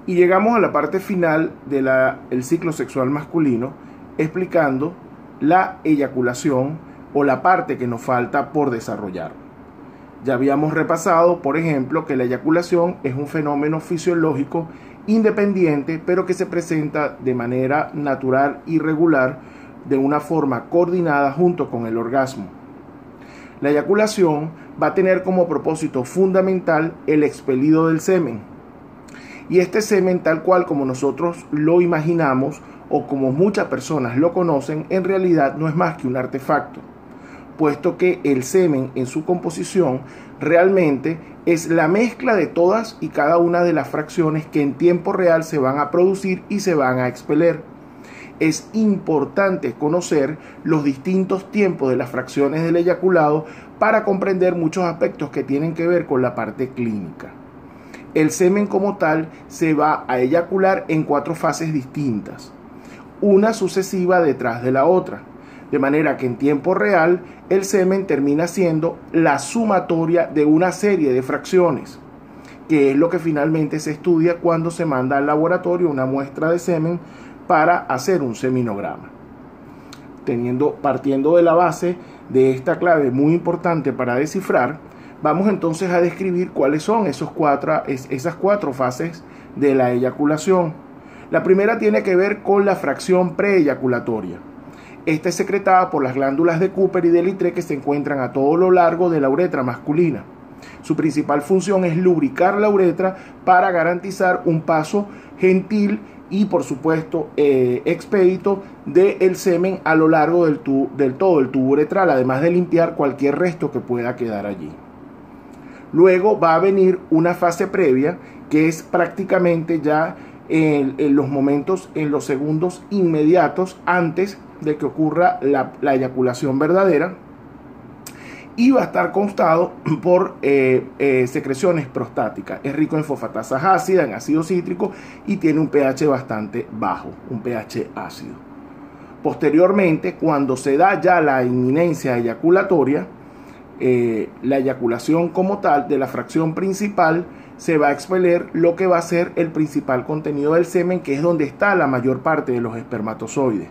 Y llegamos a la parte final del ciclo sexual masculino, explicando la eyaculación o la parte que nos falta por desarrollar. Ya habíamos repasado, por ejemplo, que la eyaculación es un fenómeno fisiológico independiente, pero que se presenta de manera natural y regular, de una forma coordinada junto con el orgasmo. La eyaculación va a tener como propósito fundamental el expelido del semen. Y este semen, tal cual como nosotros lo imaginamos o como muchas personas lo conocen, en realidad no es más que un artefacto, puesto que el semen en su composición realmente es la mezcla de todas y cada una de las fracciones que en tiempo real se van a producir y se van a expeler. Es importante conocer los distintos tiempos de las fracciones del eyaculado para comprender muchos aspectos que tienen que ver con la parte clínica. El semen como tal se va a eyacular en 4 fases distintas, una sucesiva detrás de la otra, de manera que en tiempo real el semen termina siendo la sumatoria de una serie de fracciones, que es lo que finalmente se estudia cuando se manda al laboratorio una muestra de semen para hacer un seminograma. Partiendo de la base de esta clave muy importante para descifrar, vamos entonces a describir cuáles son esas 4 fases de la eyaculación. La primera tiene que ver con la fracción preeyaculatoria. Esta es secretada por las glándulas de Cooper y de Littré que se encuentran a todo lo largo de la uretra masculina. Su principal función es lubricar la uretra para garantizar un paso gentil y, por supuesto, expedito del semen a lo largo del todo el tubo uretral, además de limpiar cualquier resto que pueda quedar allí. Luego va a venir una fase previa, que es prácticamente ya en los segundos inmediatos antes de que ocurra la eyaculación verdadera, y va a estar constado por secreciones prostáticas. Es rico en fosfatasas ácidas, en ácido cítrico, y tiene un pH bastante bajo, un pH ácido. Posteriormente, cuando se da ya la inminencia eyaculatoria, la eyaculación como tal de la fracción principal, se va a expeler lo que va a ser el principal contenido del semen, que es donde está la mayor parte de los espermatozoides.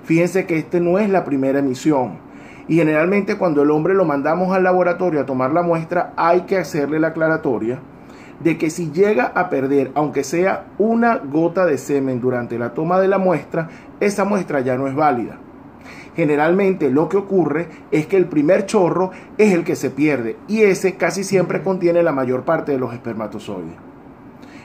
Fíjense que no es la primera emisión, y generalmente cuando el hombre lo mandamos al laboratorio a tomar la muestra, hay que hacerle la aclaratoria de que si llega a perder, aunque sea una gota de semen durante la toma de la muestra, esa muestra ya no es válida. Generalmente lo que ocurre es que el primer chorro es el que se pierde, y ese casi siempre contiene la mayor parte de los espermatozoides.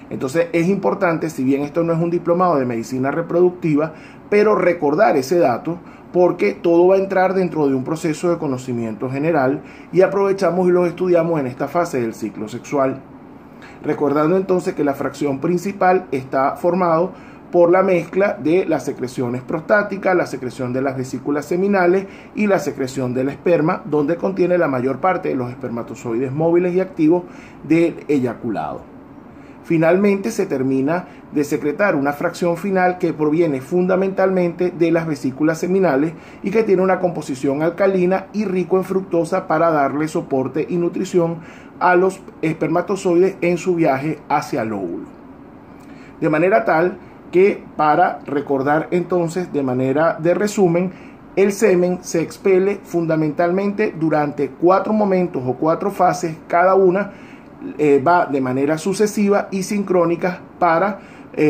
Entonces es importante, si bien esto no es un diplomado de medicina reproductiva, pero recordar ese dato, porque todo va a entrar dentro de un proceso de conocimiento general y aprovechamos y los estudiamos en esta fase del ciclo sexual. Recordando entonces que la fracción principal está formado por la mezcla de las secreciones prostáticas, la secreción de las vesículas seminales y la secreción del esperma, donde contiene la mayor parte de los espermatozoides móviles y activos del eyaculado. Finalmente se termina de secretar una fracción final que proviene fundamentalmente de las vesículas seminales y que tiene una composición alcalina y rico en fructosa para darle soporte y nutrición a los espermatozoides en su viaje hacia el óvulo. De manera tal que, para recordar entonces de manera de resumen, el semen se expele fundamentalmente durante 4 momentos o 4 fases, cada una va de manera sucesiva y sincrónica para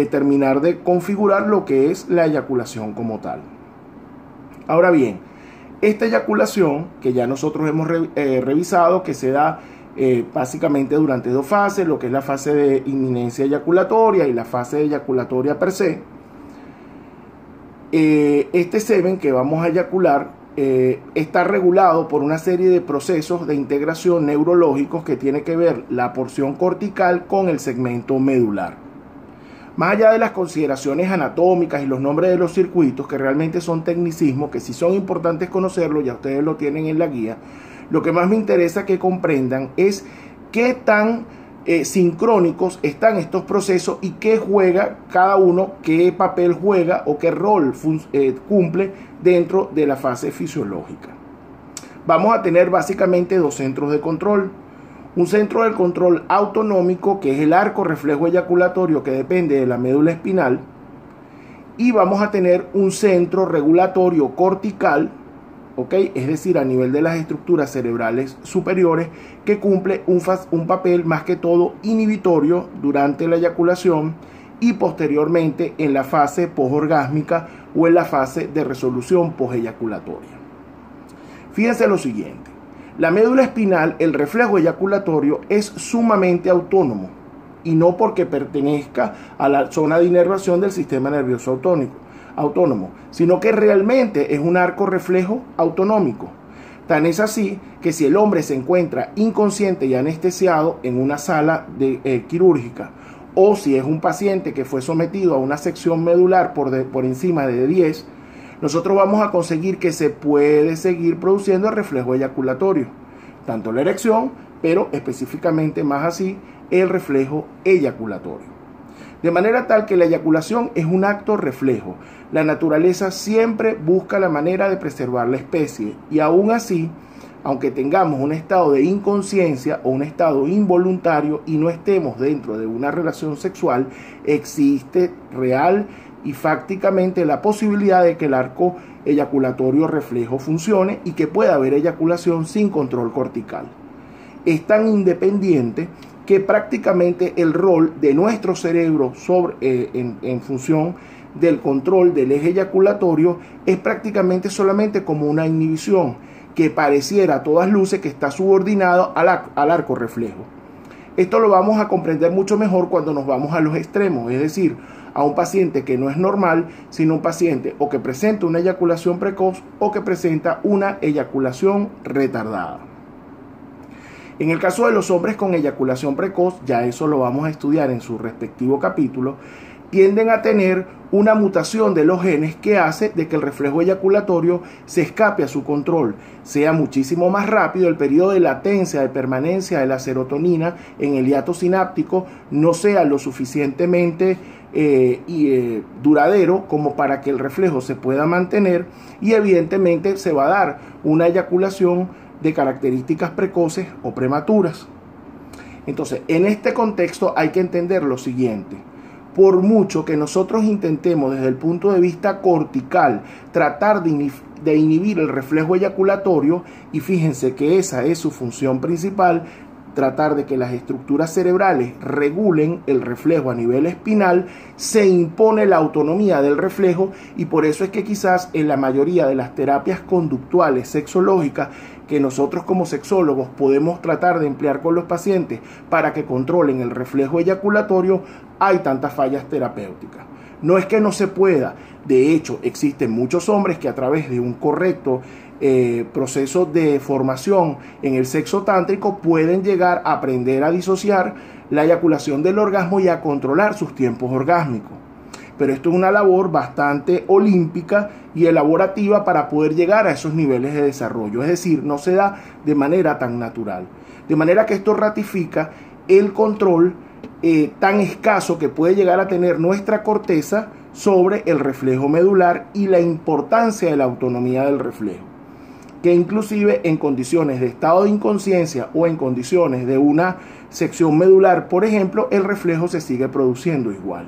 terminar de configurar lo que es la eyaculación como tal. Ahora bien, esta eyaculación que ya nosotros hemos revisado, que se da básicamente durante 2 fases, lo que es la fase de inminencia eyaculatoria y la fase eyaculatoria per se, este semen que vamos a eyacular está regulado por una serie de procesos de integración neurológicos que tiene que ver la porción cortical con el segmento medular. Más allá de las consideraciones anatómicas y los nombres de los circuitos, que realmente son tecnicismos, que sí son importantes conocerlo, ya ustedes lo tienen en la guía, lo que más me interesa que comprendan es qué tan sincrónicos están estos procesos y qué juega cada uno, qué papel juega o qué rol cumple dentro de la fase fisiológica. Vamos a tener básicamente 2 centros de control. un centro del control autonómico, que es el arco reflejo eyaculatorio que depende de la médula espinal, y vamos a tener un centro regulatorio cortical, ¿ok? Es decir, a nivel de las estructuras cerebrales superiores, que cumple un papel más que todo inhibitorio durante la eyaculación y posteriormente en la fase posorgásmica o en la fase de resolución poseyaculatoria. Fíjense lo siguiente. La médula espinal, el reflejo eyaculatorio, es sumamente autónomo, y no porque pertenezca a la zona de inervación del sistema nervioso autónomo, sino que realmente es un arco reflejo autonómico. Tan es así que si el hombre se encuentra inconsciente y anestesiado en una sala quirúrgica, o si es un paciente que fue sometido a una sección medular por encima de 10, nosotros vamos a conseguir que se puede seguir produciendo el reflejo eyaculatorio, tanto la erección, pero específicamente más así, el reflejo eyaculatorio. De manera tal que la eyaculación es un acto reflejo. La naturaleza siempre busca la manera de preservar la especie, y aún así, aunque tengamos un estado de inconsciencia o un estado involuntario y no estemos dentro de una relación sexual, existe real y fácticamente la posibilidad de que el arco eyaculatorio reflejo funcione y que pueda haber eyaculación sin control cortical. Es tan independiente que prácticamente el rol de nuestro cerebro en función del control del eje eyaculatorio es prácticamente solamente como una inhibición que pareciera a todas luces que está subordinado al arco reflejo. Esto lo vamos a comprender mucho mejor cuando nos vamos a los extremos, es decir, a un paciente que no es normal, sino un paciente o que presenta una eyaculación precoz o que presenta una eyaculación retardada. En el caso de los hombres con eyaculación precoz, ya eso lo vamos a estudiar en su respectivo capítulo, tienden a tener una mutación de los genes que hace de que el reflejo eyaculatorio se escape a su control, sea muchísimo más rápido, el periodo de latencia, de permanencia de la serotonina en el hiato sináptico no sea lo suficientemente duradero como para que el reflejo se pueda mantener, y evidentemente se va a dar una eyaculación de características precoces o prematuras. Entonces, en este contexto hay que entender lo siguiente. Por mucho que nosotros intentemos desde el punto de vista cortical tratar de inhibir el reflejo eyaculatorio, y fíjense que esa es su función principal, tratar de que las estructuras cerebrales regulen el reflejo a nivel espinal, se impone la autonomía del reflejo, y por eso es que quizás en la mayoría de las terapias conductuales sexológicas que nosotros como sexólogos podemos tratar de emplear con los pacientes para que controlen el reflejo eyaculatorio, hay tantas fallas terapéuticas. No es que no se pueda, de hecho existen muchos hombres que a través de un correcto proceso de formación en el sexo tántrico pueden llegar a aprender a disociar la eyaculación del orgasmo y a controlar sus tiempos orgásmicos. Pero esto es una labor bastante olímpica y elaborativa para poder llegar a esos niveles de desarrollo, es decir, no se da de manera tan natural. De manera que esto ratifica el control tan escaso que puede llegar a tener nuestra corteza sobre el reflejo medular y la importancia de la autonomía del reflejo, que inclusive en condiciones de estado de inconsciencia o en condiciones de una sección medular, por ejemplo, el reflejo se sigue produciendo igual.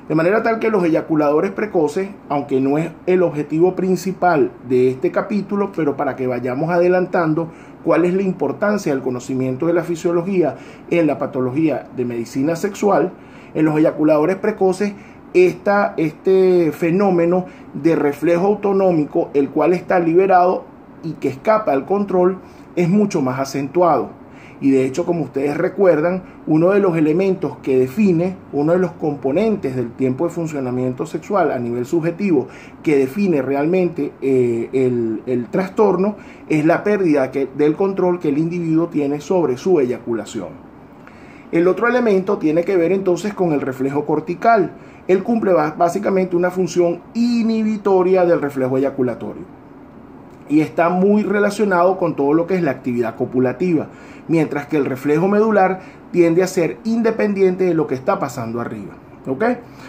De manera tal que los eyaculadores precoces, aunque no es el objetivo principal de este capítulo, pero para que vayamos adelantando cuál es la importancia del conocimiento de la fisiología en la patología de medicina sexual, en los eyaculadores precoces este fenómeno de reflejo autonómico, el cual está liberado y que escapa al control, es mucho más acentuado. Y de hecho, como ustedes recuerdan, uno de los elementos que define, uno de los componentes del tiempo de funcionamiento sexual a nivel subjetivo, que define realmente el trastorno, es la pérdida del control que el individuo tiene sobre su eyaculación. El otro elemento tiene que ver entonces con el reflejo cortical. Él cumple básicamente una función inhibitoria del reflejo eyaculatorio y está muy relacionado con todo lo que es la actividad copulativa, mientras que el reflejo medular tiende a ser independiente de lo que está pasando arriba. ¿Ok?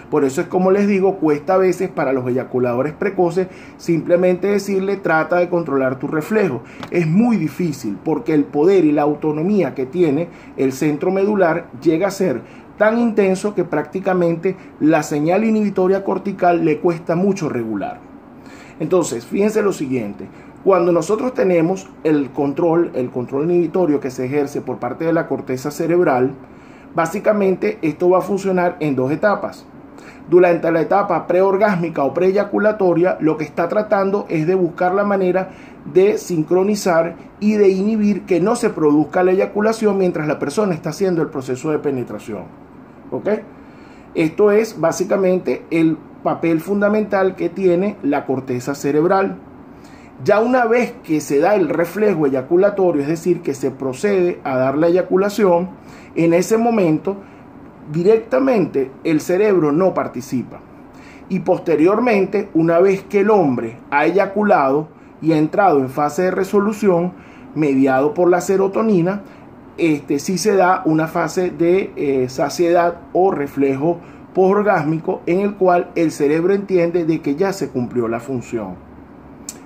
Por eso es como les digo, cuesta a veces para los eyaculadores precoces simplemente decirle trata de controlar tu reflejo. Es muy difícil porque el poder y la autonomía que tiene el centro medular llega a ser tan intenso que prácticamente la señal inhibitoria cortical le cuesta mucho regular. Entonces, fíjense lo siguiente. Cuando nosotros tenemos el control inhibitorio que se ejerce por parte de la corteza cerebral, básicamente esto va a funcionar en dos etapas. Durante la etapa preorgásmica o preeyaculatoria, lo que está tratando es de buscar la manera de sincronizar y de inhibir que no se produzca la eyaculación mientras la persona está haciendo el proceso de penetración. ¿Ok? Esto es básicamente el papel fundamental que tiene la corteza cerebral. Ya una vez que se da el reflejo eyaculatorio, es decir, que se procede a dar la eyaculación, en ese momento directamente el cerebro no participa. Y posteriormente, una vez que el hombre ha eyaculado y ha entrado en fase de resolución, mediado por la serotonina, sí se da una fase de saciedad o reflejo postorgásmico en el cual el cerebro entiende de que ya se cumplió la función.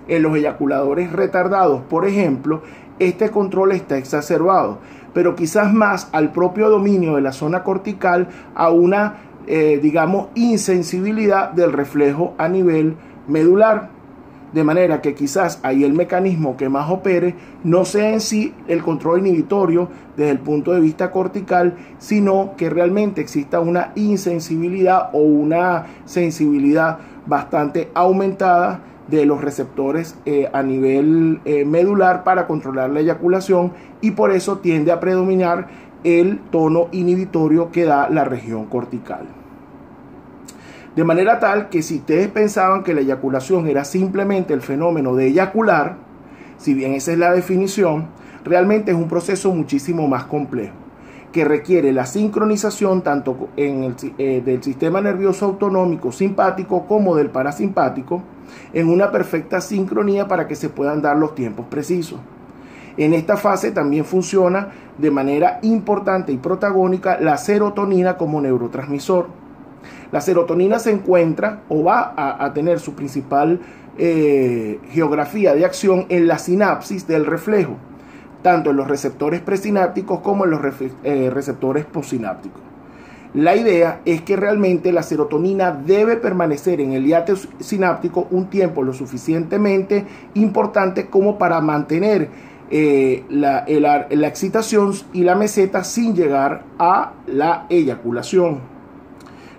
En los eyaculadores retardados, por ejemplo, este control está exacerbado, pero quizás más al propio dominio de la zona cortical, a una, digamos, insensibilidad del reflejo a nivel medular. De manera que quizás ahí el mecanismo que más opere no sea en sí el control inhibitorio desde el punto de vista cortical, sino que realmente exista una insensibilidad o una sensibilidad bastante aumentada de los receptores a nivel medular para controlar la eyaculación, y por eso tiende a predominar el tono inhibitorio que da la región cortical. De manera tal que si ustedes pensaban que la eyaculación era simplemente el fenómeno de eyacular, si bien esa es la definición, realmente es un proceso muchísimo más complejo, que requiere la sincronización tanto del sistema nervioso autonómico simpático como del parasimpático, en una perfecta sincronía para que se puedan dar los tiempos precisos. En esta fase también funciona de manera importante y protagónica la serotonina como neurotransmisor. La serotonina se encuentra o va a tener su principal geografía de acción en la sinapsis del reflejo, tanto en los receptores presinápticos como en los receptores postsinápticos. La idea es que realmente la serotonina debe permanecer en el hiato sináptico un tiempo lo suficientemente importante como para mantener la excitación y la meseta sin llegar a la eyaculación.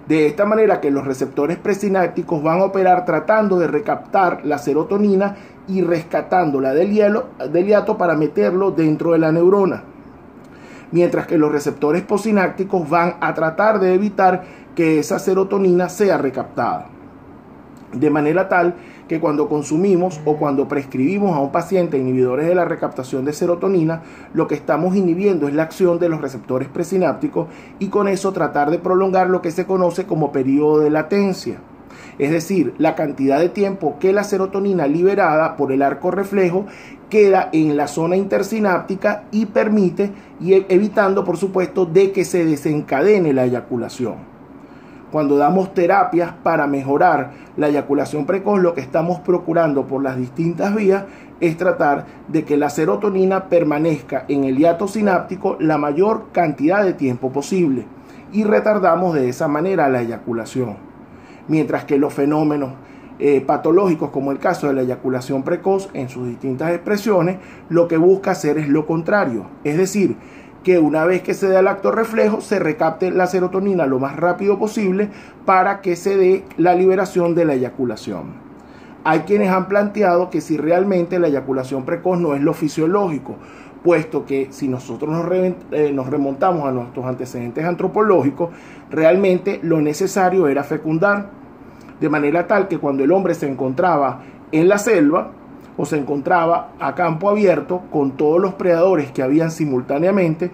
De esta manera que los receptores presinápticos van a operar tratando de recaptar la serotonina y rescatándola del hiato para meterlo dentro de la neurona. Mientras que los receptores postsinápticos van a tratar de evitar que esa serotonina sea recaptada. De manera tal que cuando consumimos o cuando prescribimos a un paciente inhibidores de la recaptación de serotonina, lo que estamos inhibiendo es la acción de los receptores presinápticos y con eso tratar de prolongar lo que se conoce como periodo de latencia. Es decir, la cantidad de tiempo que la serotonina liberada por el arco reflejo queda en la zona intersináptica y permite, y evitando por supuesto de que se desencadene la eyaculación. Cuando damos terapias para mejorar la eyaculación precoz, lo que estamos procurando por las distintas vías es tratar de que la serotonina permanezca en el hiato sináptico la mayor cantidad de tiempo posible y retardamos de esa manera la eyaculación. Mientras que los fenómenos patológicos, como el caso de la eyaculación precoz en sus distintas expresiones, lo que busca hacer es lo contrario, es decir, que una vez que se da el acto reflejo se recapte la serotonina lo más rápido posible para que se dé la liberación de la eyaculación. Hay quienes han planteado que si realmente la eyaculación precoz no es lo fisiológico, puesto que si nosotros nos remontamos a nuestros antecedentes antropológicos, realmente lo necesario era fecundar, de manera tal que cuando el hombre se encontraba en la selva, o se encontraba a campo abierto con todos los predadores que habían simultáneamente,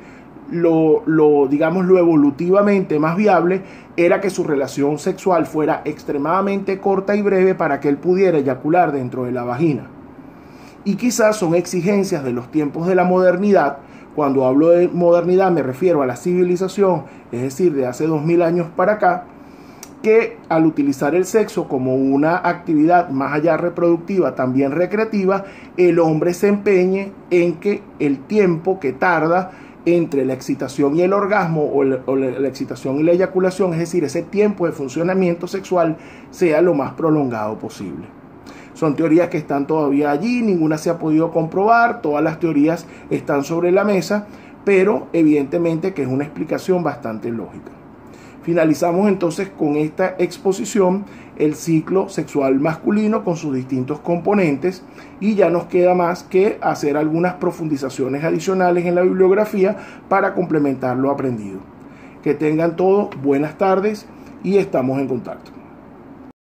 lo evolutivamente más viable era que su relación sexual fuera extremadamente corta y breve para que él pudiera eyacular dentro de la vagina. Y quizás son exigencias de los tiempos de la modernidad. Cuando hablo de modernidad me refiero a la civilización, es decir, de hace 2000 años para acá, que al utilizar el sexo como una actividad más allá reproductiva, también recreativa, el hombre se empeñe en que el tiempo que tarda entre la excitación y el orgasmo o la excitación y la eyaculación, es decir, ese tiempo de funcionamiento sexual, sea lo más prolongado posible. Son teorías que están todavía allí, ninguna se ha podido comprobar, todas las teorías están sobre la mesa, pero evidentemente que es una explicación bastante lógica. Finalizamos entonces con esta exposición el ciclo sexual masculino con sus distintos componentes y ya nos queda más que hacer algunas profundizaciones adicionales en la bibliografía para complementar lo aprendido. Que tengan todos buenas tardes y estamos en contacto.